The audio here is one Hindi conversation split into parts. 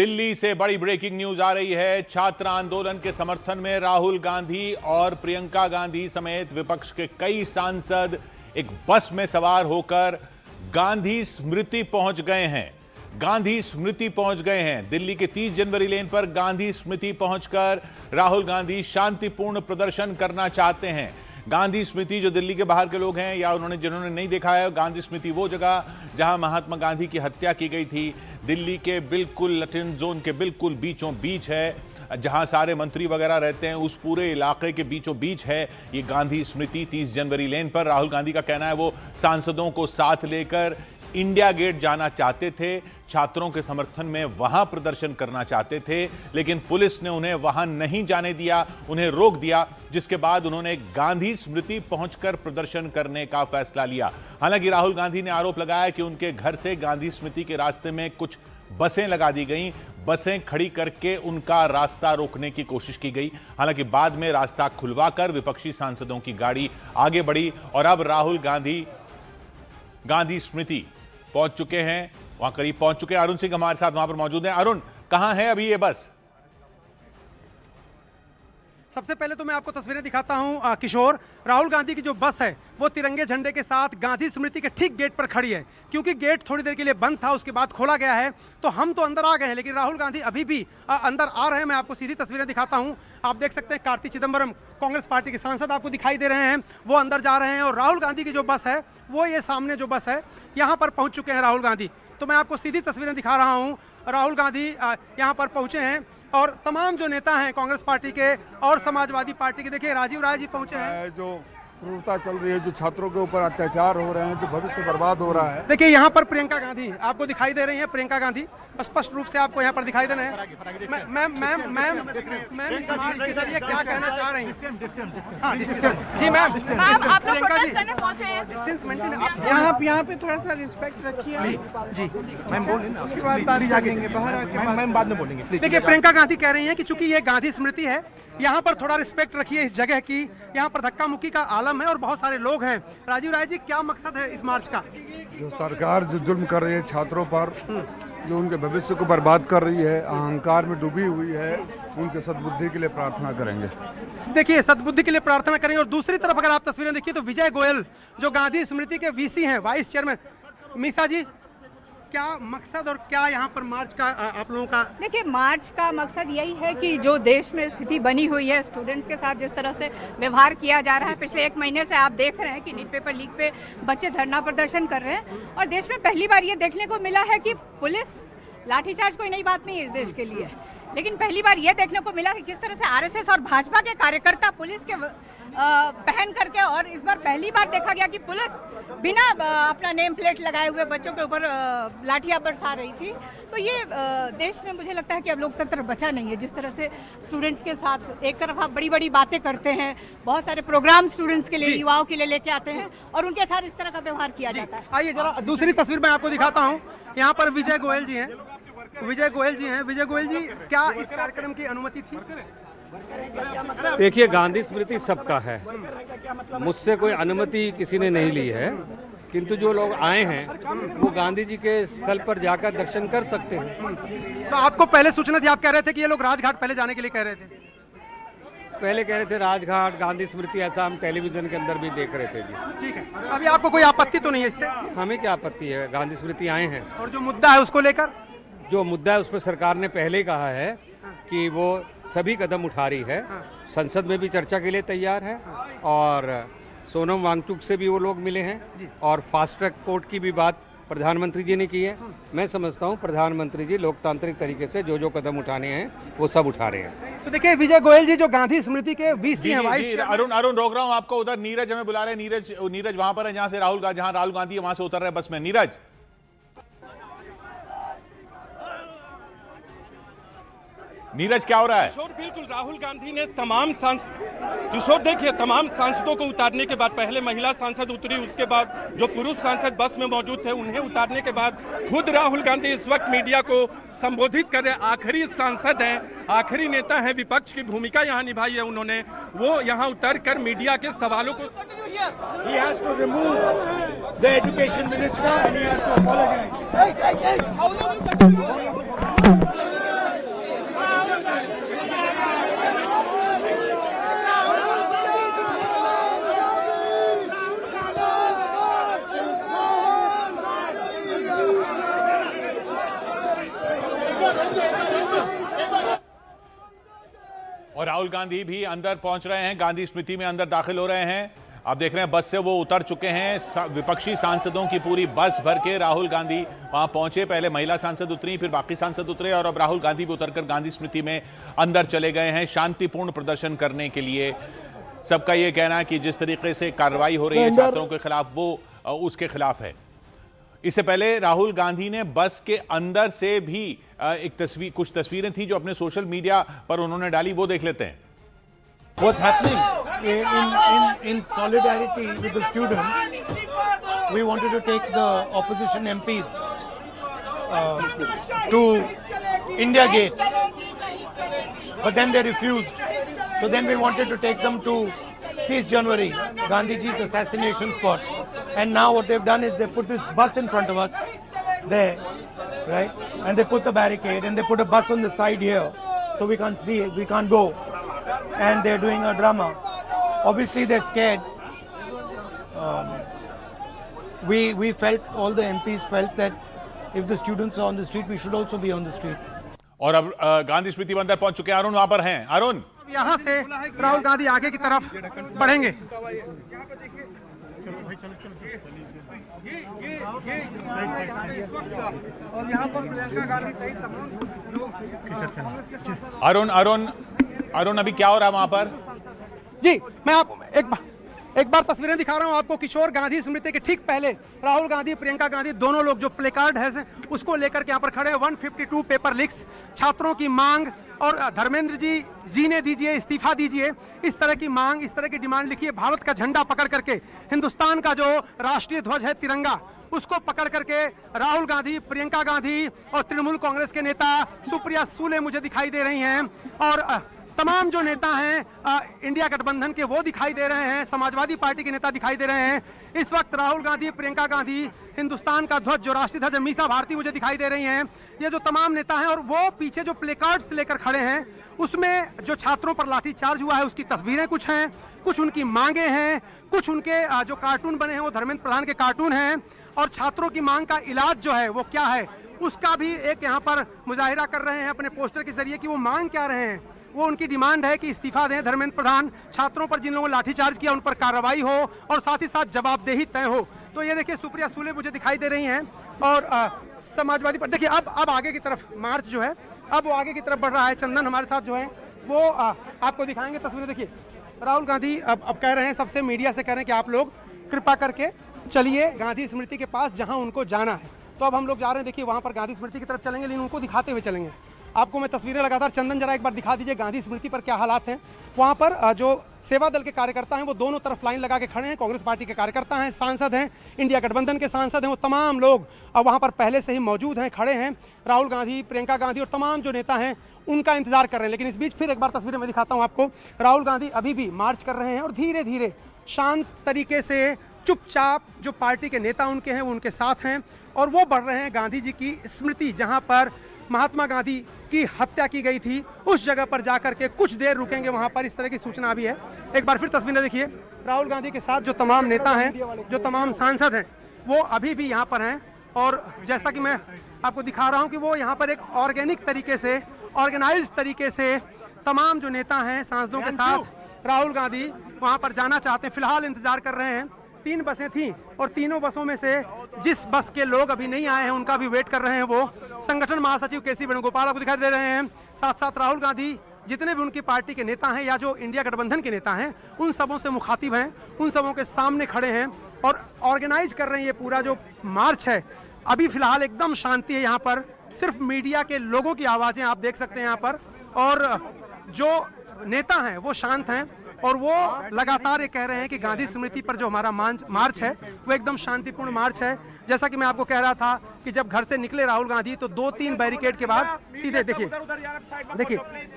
दिल्ली से बड़ी ब्रेकिंग न्यूज आ रही है। छात्र आंदोलन के समर्थन में राहुल गांधी और प्रियंका गांधी समेत विपक्ष के कई सांसद एक बस में सवार होकर गांधी स्मृति पहुंच गए हैं। गांधी स्मृति पहुंच गए हैं। दिल्ली के 30 जनवरी लेन पर गांधी स्मृति पहुंचकर राहुल गांधी शांतिपूर्ण प्रदर्शन करना चाहते हैं। गांधी स्मृति जो दिल्ली के बाहर के लोग हैं या जिन्होंने नहीं देखा है, गांधी स्मृति वो जगह जहां महात्मा गांधी की हत्या की गई थी, दिल्ली के बिल्कुल लैटिन जोन के बिल्कुल बीचों बीच है, जहां सारे मंत्री वगैरह रहते हैं, उस पूरे इलाके के बीचों बीच है ये गांधी स्मृति। 30 जनवरी लेन पर राहुल गांधी का कहना है वो सांसदों को साथ लेकर इंडिया गेट जाना चाहते थे, छात्रों के समर्थन में वहां प्रदर्शन करना चाहते थे, लेकिन पुलिस ने उन्हें वहां नहीं जाने दिया, उन्हें रोक दिया, जिसके बाद उन्होंने गांधी स्मृति पहुंचकर प्रदर्शन करने का फैसला लिया। हालांकि राहुल गांधी ने आरोप लगाया कि उनके घर से गांधी स्मृति के रास्ते में कुछ बसें लगा दी गईं, बसें खड़ी करके उनका रास्ता रोकने की कोशिश की गई। हालांकि बाद में रास्ता खुलवाकर विपक्षी सांसदों की गाड़ी आगे बढ़ी और अब राहुल गांधी गांधी स्मृति पहुंच चुके हैं, वहां करीब पहुंच चुके हैं। अरुण सिंह हमारे साथ वहां पर मौजूद हैं। अरुण, कहां है अभी ये बस? सबसे पहले तो मैं आपको तस्वीरें दिखाता हूं किशोर। राहुल गांधी की जो बस है वो तिरंगे झंडे के साथ गांधी स्मृति के ठीक गेट पर खड़ी है। क्योंकि गेट थोड़ी देर के लिए बंद था, उसके बाद खोला गया है, तो हम तो अंदर आ गए हैं, लेकिन राहुल गांधी अभी भी अंदर आ रहे हैं। मैं आपको सीधी तस्वीरें दिखाता हूं। आप देख सकते हैं कार्ति चिदंबरम, कांग्रेस पार्टी के सांसद आपको दिखाई दे रहे हैं, वो अंदर जा रहे हैं। और राहुल गांधी की जो बस है वो ये सामने जो बस है, यहाँ पर पहुँच चुके हैं राहुल गांधी। तो मैं आपको सीधी तस्वीरें दिखा रहा हूँ। राहुल गांधी यहाँ पर पहुँचे हैं और तमाम जो नेता हैं कांग्रेस पार्टी के और समाजवादी पार्टी के, देखिए राजीव राय जी पहुंचे हैं। जो क्रूरता चल रही है, जो छात्रों के ऊपर अत्याचार हो रहे हैं, जो भविष्य बर्बाद हो रहा है। देखिए यहाँ पर प्रियंका गांधी आपको दिखाई दे रही हैं। प्रियंका गांधी स्पष्ट रूप से आपको यहाँ पर दिखाई दे रहे हैं। मैम के जरिए क्या कहना चाह रही हैं? हाँ जी ma'am, Priyanka ji distance maintain. यहाँ पे थोड़ा सा रिस्पेक्ट रखिए जी मैम, बोलिए उसके बाद बात करेंगे, बाहर आके मैम बाद में बोलेंगे। देखिए प्रियंका गांधी कह रही हैं कि चूंकि ये गांधी स्मृति है, यहाँ पर थोड़ा रिस्पेक्ट रखिए इस जगह की, यहाँ पर धक्का मुक्की का आलम है और बहुत सारे लोग हैं। राजीव राय जी, क्या मकसद है इस मार्च का? जो सरकार जो जुल्म कर रही है छात्रों पर, जो उनके भविष्य को बर्बाद कर रही है, अहंकार में डूबी हुई है, उनके सद्बुद्धि के लिए प्रार्थना करेंगे। देखिए सद्बुद्धि के लिए प्रार्थना करेंगे। और दूसरी तरफ अगर आप तस्वीरें देखिए तो विजय गोयल जो गांधी स्मृति के वीसी हैं, वाइस चेयरमैन, मीसा जी क्या मकसद और क्या यहाँ पर मार्च का आप लोगों का? देखिए मार्च का मकसद यही है कि जो देश में स्थिति बनी हुई है, स्टूडेंट्स के साथ जिस तरह से व्यवहार किया जा रहा है, पिछले 1 महीने से आप देख रहे हैं कि नीट पेपर लीक पे बच्चे धरना प्रदर्शन कर रहे हैं और देश में पहली बार ये देखने को मिला है कि पुलिस लाठीचार्ज कोई नई बात नहीं है इस देश के लिए, लेकिन पहली बार ये देखने को मिला कि किस तरह से आरएसएस और भाजपा के कार्यकर्ता पुलिस के पहन करके, और इस बार पहली बार देखा गया कि पुलिस बिना अपना नेम प्लेट लगाए हुए बच्चों के ऊपर लाठियां बरसा रही थी। तो ये देश में मुझे लगता है कि अब लोकतंत्र बचा नहीं है। जिस तरह से स्टूडेंट्स के साथ एक तरफ आप बड़ी बड़ी बातें करते हैं, बहुत सारे प्रोग्राम स्टूडेंट्स के लिए, युवाओं के लिए लेके आते हैं और उनके साथ इस तरह का व्यवहार किया जाता है। आइए जरा दूसरी तस्वीर मैं आपको दिखाता हूँ। यहाँ पर विजय गोयल जी हैं। विजय गोयल जी, क्या इस कार्यक्रम की अनुमति थी? देखिए गांधी स्मृति सबका है, मुझसे कोई अनुमति किसी ने नहीं ली है, किंतु जो लोग आए हैं वो गांधी जी के स्थल पर जाकर दर्शन कर सकते हैं। तो आपको पहले सूचना थी? आप कह रहे थे कि ये लोग राजघाट पहले जाने के लिए कह रहे थे। पहले कह रहे थे राजघाट, गांधी स्मृति, ऐसा हम टेलीविजन के अंदर भी देख रहे थे जी। ठीक है, अभी आपको कोई आपत्ति तो नहीं है इससे? हमें क्या आपत्ति है, गांधी स्मृति आए हैं। और जो मुद्दा है उसको लेकर? जो मुद्दा है उस पर सरकार ने पहले ही कहा है कि वो सभी कदम उठा रही है, संसद में भी चर्चा के लिए तैयार है और सोनम वांगचुक से भी वो लोग मिले हैं और फास्ट ट्रैक कोर्ट की भी बात प्रधानमंत्री जी ने की है। मैं समझता हूँ प्रधानमंत्री जी लोकतांत्रिक तरीके से जो कदम उठाने हैं वो सब उठा रहे हैं। तो देखिए विजय गोयल जी जो गांधी स्मृति के वीसी हैं, वाइस अरुण रोक रहा हूँ आपको। उधर नीरज हमें बुला रहे हैं। नीरज वहां पर है जहां राहुल गांधी है, वहां से उतर रहे बस में। नीरज क्या हो रहा है? किशोर, बिल्कुल राहुल गांधी ने किशोर देखिए तमाम सांसदों को उतारने के बाद, पहले महिला सांसद उतरी, उसके बाद जो पुरुष सांसद बस में मौजूद थे उन्हें उतारने के बाद खुद राहुल गांधी इस वक्त मीडिया को संबोधित कर रहे हैं। आखिरी सांसद हैं, आखिरी नेता हैं, विपक्ष की भूमिका यहाँ निभाई है उन्होंने। वो यहाँ उतर कर मीडिया के सवालों को He has to remove the education minister and he has to apologize. और राहुल गांधी भी अंदर पहुंच रहे हैं, गांधी स्मृति में अंदर दाखिल हो रहे हैं। आप देख रहे हैं बस से वो उतर चुके हैं। विपक्षी सांसदों की पूरी बस भर के राहुल गांधी वहां पहुंचे। पहले महिला सांसद उतरी, फिर बाकी सांसद उतरे और अब राहुल गांधी भी उतरकर गांधी स्मृति में अंदर चले गए हैं शांतिपूर्ण प्रदर्शन करने के लिए। सबका ये कहना है कि जिस तरीके से कार्रवाई हो रही है छात्रों के खिलाफ, वो उसके खिलाफ है। इससे पहले राहुल गांधी ने बस के अंदर से भी कुछ तस्वीरें थी जो अपने सोशल मीडिया पर उन्होंने डाली, वो देख लेते हैं। What's happening in solidarity with the students? We wanted to take the opposition MPs to India Gate, but then they refused. So then we wanted to take them to 30 January, Gandhiji's assassination spot. And now what they've done is they put this bus in front of us there, right? And they put the barricade and they put a bus on the side here, so we can't see it, we can't go. And they're doing a drama. Obviously they're scared. We felt, all the MPs felt that if the students are on the street, we should also be on the street. और अब गांधी स्मृति में अंदर पहुंच चुके हैं। अरुण वहां पर हैं। अरुण, यहाँ से राहुल गांधी आगे की तरफ बढ़ेंगे। और यहाँ पर प्रियंका गांधी सहित अरुण अभी क्या हो रहा है वहां पर? जी, मैं आपको एक बार तस्वीरें दिखा रहा हूं आपको। किशोर गांधी स्मृति के ठीक पहले राहुल गांधी, प्रियंका गांधी दोनों लोग जो प्ले कार्ड है उसको लेकर के यहाँ पर खड़े हैं। 152 पेपर लीक्स, छात्रों की मांग और धर्मेंद्र जी जीने दीजिए, इस्तीफा दीजिए, इस तरह की मांग, इस तरह की डिमांड लिखी है। भारत का झंडा पकड़ करके, हिंदुस्तान का जो राष्ट्रीय ध्वज है तिरंगा, उसको पकड़ करके राहुल गांधी, प्रियंका गांधी और तृणमूल कांग्रेस के नेता सुप्रिया सूले मुझे दिखाई दे रही हैं। और तमाम जो नेता हैं इंडिया गठबंधन के वो दिखाई दे रहे हैं, समाजवादी पार्टी के नेता दिखाई दे रहे हैं। इस वक्त राहुल गांधी, प्रियंका गांधी, हिंदुस्तान का ध्वज जो राष्ट्रीय ध्वज है, मीसा भारती मुझे दिखाई दे रही हैं। ये जो तमाम नेता हैं और वो पीछे जो प्ले कार्ड्स लेकर खड़े हैं उसमें जो छात्रों पर लाठीचार्ज हुआ है उसकी तस्वीरें कुछ हैं, कुछ उनकी मांगे हैं, कुछ उनके जो कार्टून बने हैं वो धर्मेंद्र प्रधान के कार्टून हैं। और छात्रों की मांग का इलाज जो है वो क्या है उसका भी एक यहाँ पर मुजाहिरा कर रहे हैं अपने पोस्टर के जरिए कि वो मांग क्या रहे हैं। वो उनकी डिमांड है कि इस्तीफा दें धर्मेंद्र प्रधान, छात्रों पर जिन लोगों ने लाठीचार्ज किया उन पर कार्रवाई हो और साथ ही साथ जवाबदेही तय हो। तो ये देखिए सुप्रिया सूले मुझे दिखाई दे रही हैं और समाजवादी पार्टी। देखिए अब आगे की तरफ मार्च जो है अब वो आगे की तरफ बढ़ रहा है। चंदन हमारे साथ जो है वो आपको दिखाएंगे तस्वीरें। देखिए राहुल गांधी अब कह रहे हैं, सबसे मीडिया से कह रहे हैं कि आप लोग कृपा करके चलिए गांधी स्मृति के पास जहाँ उनको जाना है। तो अब हम लोग जा रहे हैं। देखिए वहाँ पर गांधी स्मृति की तरफ चलेंगे, लेकिन उनको दिखाते हुए चलेंगे। आपको मैं तस्वीरें लगातार, चंदन जरा एक बार दिखा दीजिए गांधी स्मृति पर क्या हालात हैं। वहाँ पर जो सेवा दल के कार्यकर्ता हैं वो दोनों तरफ लाइन लगा के खड़े हैं। कांग्रेस पार्टी के कार्यकर्ता हैं, सांसद हैं, इंडिया गठबंधन के सांसद हैं, वो तमाम लोग अब वहाँ पर पहले से ही मौजूद हैं, खड़े हैं। राहुल गांधी, प्रियंका गांधी और तमाम जो नेता हैं उनका इंतजार कर रहे हैं। लेकिन इस बीच फिर एक बार तस्वीरें मैं दिखाता हूँ आपको। राहुल गांधी अभी भी मार्च कर रहे हैं और धीरे धीरे शांत तरीके से चुपचाप जो पार्टी के नेता उनके हैं वो उनके साथ हैं और वो बढ़ रहे हैं गांधी जी की स्मृति, जहाँ पर महात्मा गांधी की हत्या की गई थी, उस जगह पर जाकर के कुछ देर रुकेंगे वहां पर। इस तरह की सूचना भी है। एक बार फिर तस्वीरें देखिए। राहुल गांधी के साथ जो तमाम नेता हैं, जो तमाम सांसद हैं, वो अभी भी यहाँ पर हैं। और जैसा कि मैं आपको दिखा रहा हूँ कि वो यहाँ पर एक ऑर्गेनिक तरीके से, ऑर्गेनाइज तरीके से तमाम जो नेता हैं सांसदों के साथ राहुल गांधी वहाँ पर जाना चाहते हैं। फिलहाल इंतजार कर रहे हैं। 3 बसें थीं और तीनों बसों में से जिस बस के लोग अभी नहीं आए हैं उनका भी वेट कर रहे हैं वो संगठन महासचिव केसी वेणुगोपाल आपको दिखाई दे रहे हैं। साथ साथ राहुल गांधी, जितने भी उनकी पार्टी के नेता हैं या जो इंडिया गठबंधन के नेता हैं, उन सबों से मुखातिब हैं, उन सबों के सामने खड़े हैं और ऑर्गेनाइज कर रहे हैं ये पूरा जो मार्च है। अभी फिलहाल एकदम शांति है यहाँ पर, सिर्फ मीडिया के लोगों की आवाज़ें आप देख सकते हैं यहाँ पर। और जो नेता हैं वो शांत हैं और वो लगातार ये कह रहे हैं कि गांधी स्मृति पर जो हमारा मार्च है वो एकदम शांतिपूर्ण मार्च है। जैसा कि मैं आपको कह रहा था कि जब घर से निकले राहुल गांधी तो 2-3 बैरिकेड के बाद सीधे देखिए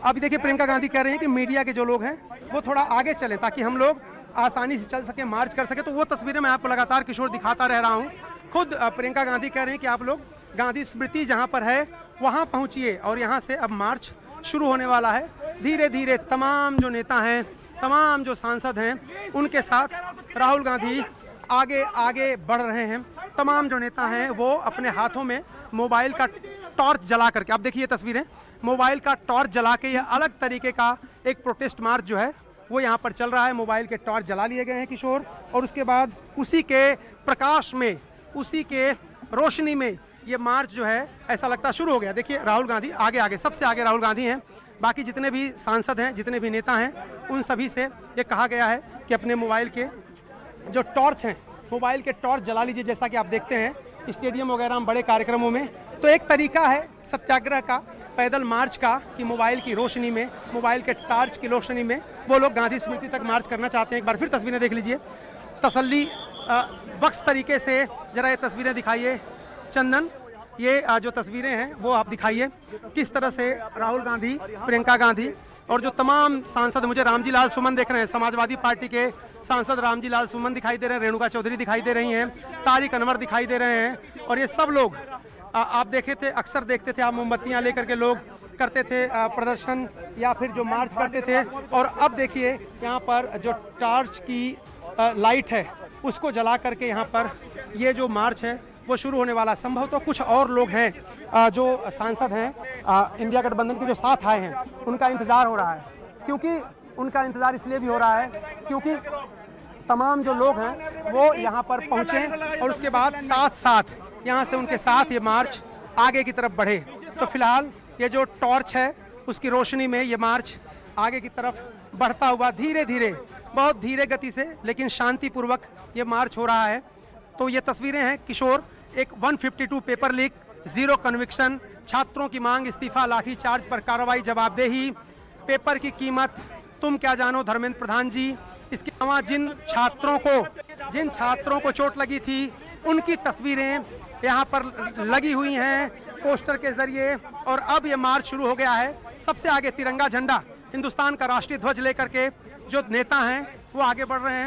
अभी देखिए प्रियंका गांधी कह रहे हैं कि मीडिया के जो लोग हैं वो थोड़ा आगे चलें ताकि हम लोग आसानी से चल सके, मार्च कर सके। तो वो तस्वीरें मैं आपको लगातार किशोर दिखाता रह रहा हूँ। खुद प्रियंका गांधी कह रहे हैं कि आप लोग गांधी स्मृति जहाँ पर है वहाँ पहुँचिए और यहाँ से अब मार्च शुरू होने वाला है। धीरे धीरे तमाम जो नेता हैं, तमाम जो सांसद हैं, उनके साथ राहुल गांधी आगे आगे बढ़ रहे हैं। तमाम जो नेता हैं वो अपने हाथों में मोबाइल का टॉर्च जला करके, आप देखिए तस्वीरें, मोबाइल का टॉर्च जला के यह अलग तरीके का एक प्रोटेस्ट मार्च जो है वो यहाँ पर चल रहा है। मोबाइल के टॉर्च जला लिए गए हैं किशोर, और उसके बाद उसी के प्रकाश में, उसी के रोशनी में ये मार्च जो है ऐसा लगता शुरू हो गया। देखिए राहुल गांधी आगे सबसे आगे राहुल गांधी हैं, बाकी जितने भी सांसद हैं, जितने भी नेता हैं, उन सभी से ये कहा गया है कि अपने मोबाइल के जो टॉर्च हैं, मोबाइल के टॉर्च जला लीजिए। जैसा कि आप देखते हैं स्टेडियम वगैरह में बड़े कार्यक्रमों में तो एक तरीका है सत्याग्रह का, पैदल मार्च का, कि मोबाइल की रोशनी में, मोबाइल के टॉर्च की रोशनी में वो लोग गांधी स्मृति तक मार्च करना चाहते हैं। एक बार फिर तस्वीरें देख लीजिए, तसल्ली बख्श तरीके से जरा ये तस्वीरें दिखाइए चंदन, ये जो तस्वीरें हैं वो आप दिखाइए किस तरह से राहुल गांधी, प्रियंका गांधी और जो तमाम सांसद, मुझे रामजी लाल सुमन देख रहे हैं, समाजवादी पार्टी के सांसद रामजी लाल सुमन दिखाई दे रहे हैं, रेणुका चौधरी दिखाई दे रही हैं, तारिक अनवर दिखाई दे रहे हैं, और ये सब लोग आप देखे थे, अक्सर देखते थे आप, मोमबत्तियां लेकर के लोग करते थे प्रदर्शन या फिर जो मार्च करते थे, और अब देखिए यहाँ पर जो टॉर्च की लाइट है उसको जला करके यहाँ पर ये जो मार्च है वो शुरू होने वाला। संभव तो कुछ और लोग हैं जो सांसद हैं इंडिया गठबंधन के जो साथ आए हैं, उनका इंतज़ार हो रहा है, क्योंकि उनका इंतज़ार इसलिए भी हो रहा है क्योंकि तमाम जो लोग हैं वो यहाँ पर पहुँचे और उसके बाद साथ यहाँ से उनके साथ ये मार्च आगे की तरफ बढ़े। तो फिलहाल ये जो टॉर्च है उसकी रोशनी में ये मार्च आगे की तरफ बढ़ता हुआ धीरे धीरे, बहुत धीरे गति से लेकिन शांतिपूर्वक ये मार्च हो रहा है। तो ये तस्वीरें हैं किशोर, एक 152 पेपर लीक, जीरो कन्विक्शन, छात्रों की मांग, इस्तीफा, लाठीचार्ज पर कार्रवाई, जवाबदेही, पेपर की कीमत, तुम क्या जानो धर्मेंद्र प्रधान जी। इसके अलावा जिन छात्रों को चोट लगी थी उनकी तस्वीरें यहाँ पर लगी हुई हैं पोस्टर के जरिए, और अब ये मार्च शुरू हो गया है। सबसे आगे तिरंगा झंडा, हिंदुस्तान का राष्ट्रीय ध्वज लेकर के जो नेता हैं वो आगे बढ़ रहे हैं।